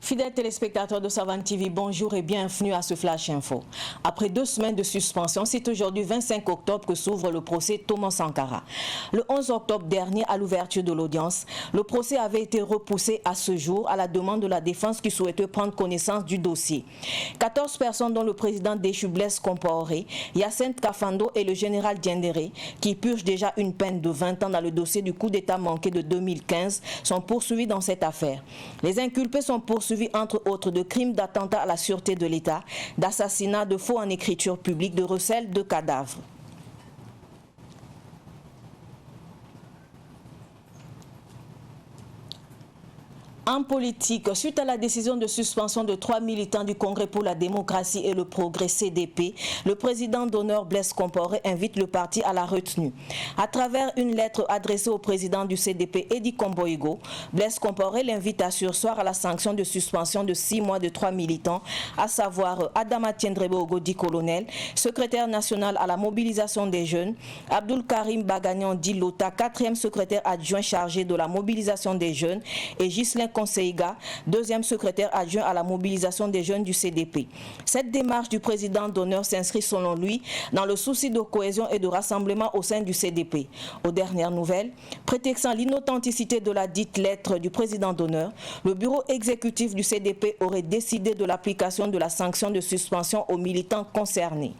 Fidèles téléspectateurs de Savane TV, bonjour et bienvenue à ce Flash Info. Après 2 semaines de suspension, c'est aujourd'hui 25 octobre que s'ouvre le procès Thomas Sankara. Le 11 octobre dernier, à l'ouverture de l'audience, le procès avait été repoussé à ce jour à la demande de la défense qui souhaitait prendre connaissance du dossier. 14 personnes dont le président déchu Blaise Compaoré, Hyacinthe Kafando et le général Diendéré, qui purgent déjà une peine de 20 ans dans le dossier du coup d'État manqué de 2015, sont poursuivis dans cette affaire. Les inculpés sont poursuivis entre autres de crimes d'attentat à la sûreté de l'État, d'assassinat, de faux en écriture publique, de recel de cadavres. En politique, suite à la décision de suspension de 3 militants du Congrès pour la démocratie et le progrès CDP, le président d'honneur Blaise Compaoré invite le parti à la retenue. À travers une lettre adressée au président du CDP, Edi Komboigo, Blaise Compaoré l'invite à surseoir à la sanction de suspension de 6 mois de 3 militants, à savoir Adama Tiendrebe Ogodi Colonel, secrétaire national à la mobilisation des jeunes, Abdul Karim Bagagnan Dilota, 4e secrétaire adjoint chargé de la mobilisation des jeunes, et Ghislain Conseilga, 2e secrétaire adjoint à la mobilisation des jeunes du CDP. Cette démarche du président d'honneur s'inscrit selon lui dans le souci de cohésion et de rassemblement au sein du CDP. Aux dernières nouvelles, prétextant l'inauthenticité de la dite lettre du président d'honneur, le bureau exécutif du CDP aurait décidé de l'application de la sanction de suspension aux militants concernés.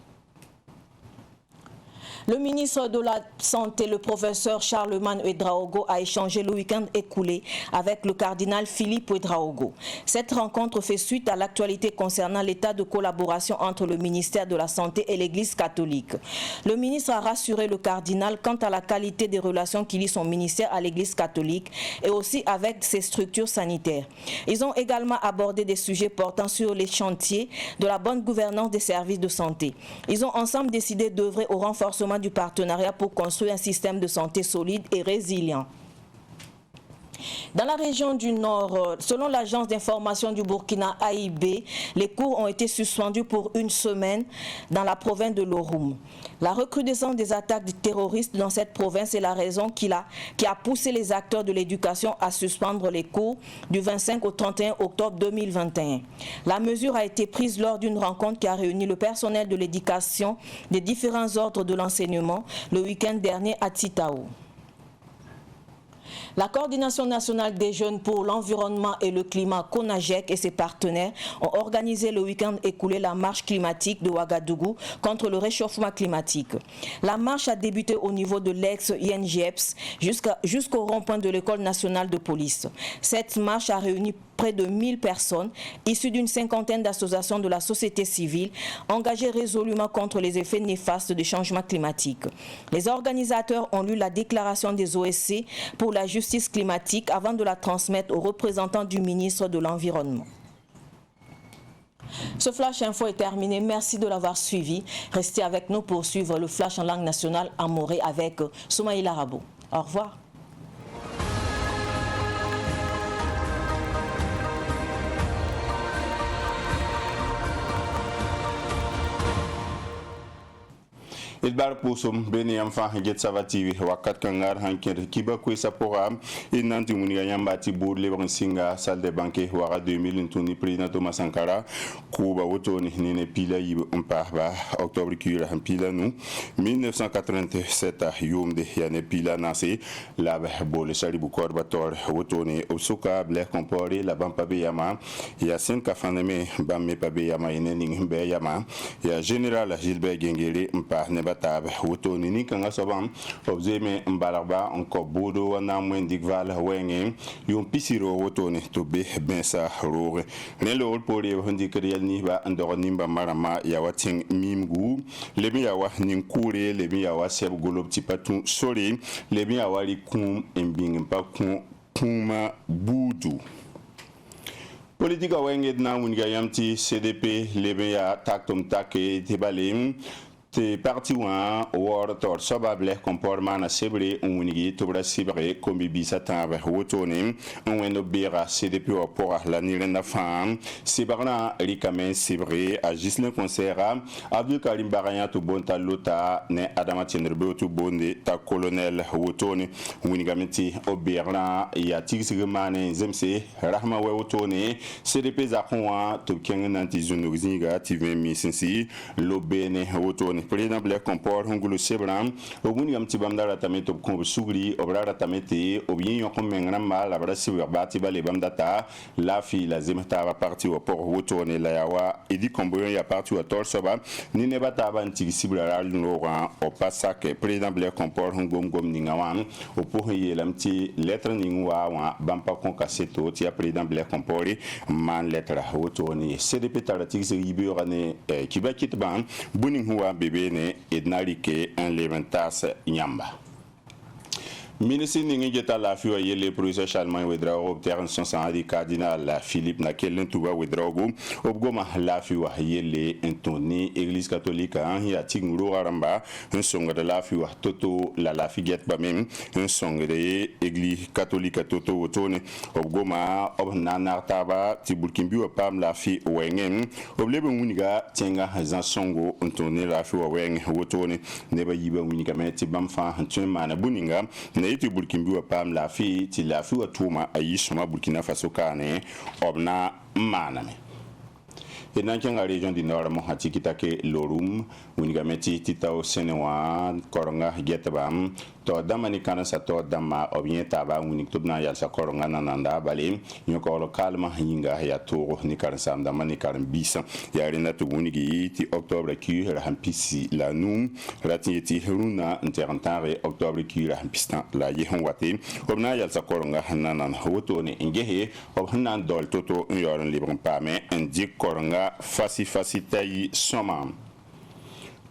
Le ministre de la Santé, le professeur Charlemagne Ouedraogo, a échangé le week-end écoulé avec le cardinal Philippe Ouedraogo. Cette rencontre fait suite à l'actualité concernant l'état de collaboration entre le ministère de la Santé et l'Église catholique. Le ministre a rassuré le cardinal quant à la qualité des relations qui lient son ministère à l'Église catholique et aussi avec ses structures sanitaires. Ils ont également abordé des sujets portant sur les chantiers de la bonne gouvernance des services de santé. Ils ont ensemble décidé d'œuvrer au renforcement du partenariat pour construire un système de santé solide et résilient. Dans la région du Nord, selon l'agence d'information du Burkina AIB, les cours ont été suspendus pour 1 semaine dans la province de l'Oroum. La recrudescence des attaques terroristes dans cette province est la raison qui a poussé les acteurs de l'éducation à suspendre les cours du 25 au 31 octobre 2021. La mesure a été prise lors d'une rencontre qui a réuni le personnel de l'éducation des différents ordres de l'enseignement le week-end dernier à Titao. La Coordination nationale des jeunes pour l'environnement et le climat, CONAGEC, et ses partenaires ont organisé le week-end écoulé la marche climatique de Ouagadougou contre le réchauffement climatique. La marche a débuté au niveau de l'ex-INGEPS jusqu'au rond-point de l'École nationale de police. Cette marche a réuni près de 1000 personnes issues d'une 50aine d'associations de la société civile engagées résolument contre les effets néfastes du changement climatique. Les organisateurs ont lu la déclaration des OSC pour la justice climatique avant de la transmettre aux représentants du ministre de l'Environnement. Ce Flash Info est terminé. Merci de l'avoir suivi. Restez avec nous pour suivre le Flash en langue nationale à Morée avec Soumaïla Rabo. Au revoir. Idbar pusum beni am fa get savati wakat kangar hanker kiba ko sa program inanti muniga nyambati bour le singa salle de banque wara 2000 tuni président Thomas Sankara kuba woto ni ne pila yi umpa ba octobre kura pila nu 1987 yomde yane pila nase la bole sali bu korba tor woto ni osuka Blaise Compaoré la bampa be yama ya sen kafaneme bamme pa be yama yeneni be yama ya général Gilbert Gengele umpa ne tab woto ni kanga sobam obzeme mbalaba onko bodo wana mwendigval wenge yum pisiro woto ni to be bensa roge ne lo pori hondi kriel ni ba ndoro nimba marama ya watin mimgu lemi ya wa ninkure lemi ya wa seb golob tipatu sori lemi ya wali kum embing pa kuma budu politika wenge na wuniga yamti CDP lemi ya taktum take tibalim te parti wa war tor sabable comportement na sebre unigi to bra sibre kombi bisa tabe wotoni onweno bera CDP o pour la nirena fam sibarna rikamen sibre a Gislin Concera Abdul Karim Baraya to bonta lota ne Adama Tiendrebe to bonde ta colonel wotoni unigamenti oberna ya tigsigre mane zemse rahma we wotoni CDP za kwa to kengan anti zunugiga TV misinsi lobene wotoni président Black Comport Hungulu Sebram oguni am tibam dara tameto ko sugri obrara tamete obien yoko mengrama la brasi bati bale bam data la fi la zemta va parti au port retourner la yawa edi komboyon ya parti au tol soba ni ne bata ba ntigi sibra Laurent au passac président Black Comport Hungum gom ningawan au pour yelamti lettre ningwa wa bampa kon kaseto ti président Black Comport man lettre retourner CDP taratik se yiburane kiba kitban buning huwa bebe ne ednarike en leventas nyamba ministre ningi jeta la fiwa yele professeur Charlemagne Ouedraogo obterne son sanadi cardinal Philippe Nakelen tuba Ouedraogo obgoma la fiwa yele intoni église catholique en ya tinguro aramba un songa de la fiwa toto la figet ba même un songa de église catholique toto wotone obgoma obnana taba tibulkimbi wa pam la fi wengem oblebe muniga tenga zan songo intoni la fiwa weng wotone neba yiba muniga meti bamfa ntun mana buninga iti Burkina wa pam la fi ti la fi wa tuma ayi soma Burkina Faso kane obna maname et dans la région du Nord, mon hati kitake Lorum, unigameti titao senewa koronga getabam, to damani kana sa to dama obien taba unik tubna ya sa koronga nananda bale, yoko lokalma hinga ya toro ni karsam damani karam bisa, ya rena tu unigi ti octobre ki rampisi la num, ratieti runa interantare octobre ki rampista la yehon wate, obna ya sa koronga nanan hoto ne ingehe, obhanan dol toto yoron libron pame, indik koronga fasi tayi soma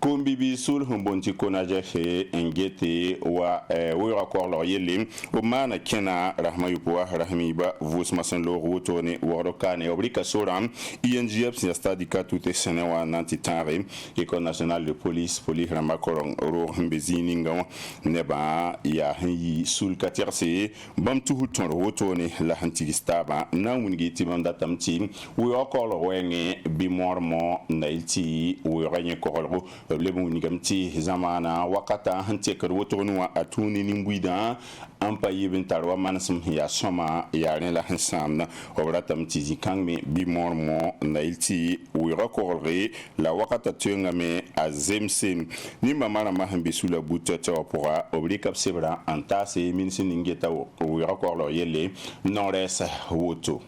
kombibi sul humbonti konaje he engete wa wira korlo yele o mana kena rahma yupo rahmiba vos masan lo rotone woro kane obrika soram INGF si stadika tout senewa nanti tare école nationale de police rama korong ro mbezini ngaw neba ya hi sul katerse bam tu huton rotone la hanti staba na wingiti bam datamti wiro korlo wenge bi mormo nailti wiro nye korlo lebu nigamti zamana wakata hante kar wotornuwa atuni nimbuida ampa yibin tarwa manasum ya soma ya ren la hansamna obratam tizi kangme bi mormo nailti wira korre la wakata tungame azemsim ni mamana mahambi sula buta tawpura obrikap sebra antase minsin ningeta wira korlo yele nores woto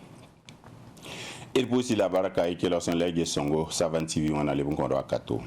il posi la baraka et que l'on lègue songo savant TV on a le bon kondo akato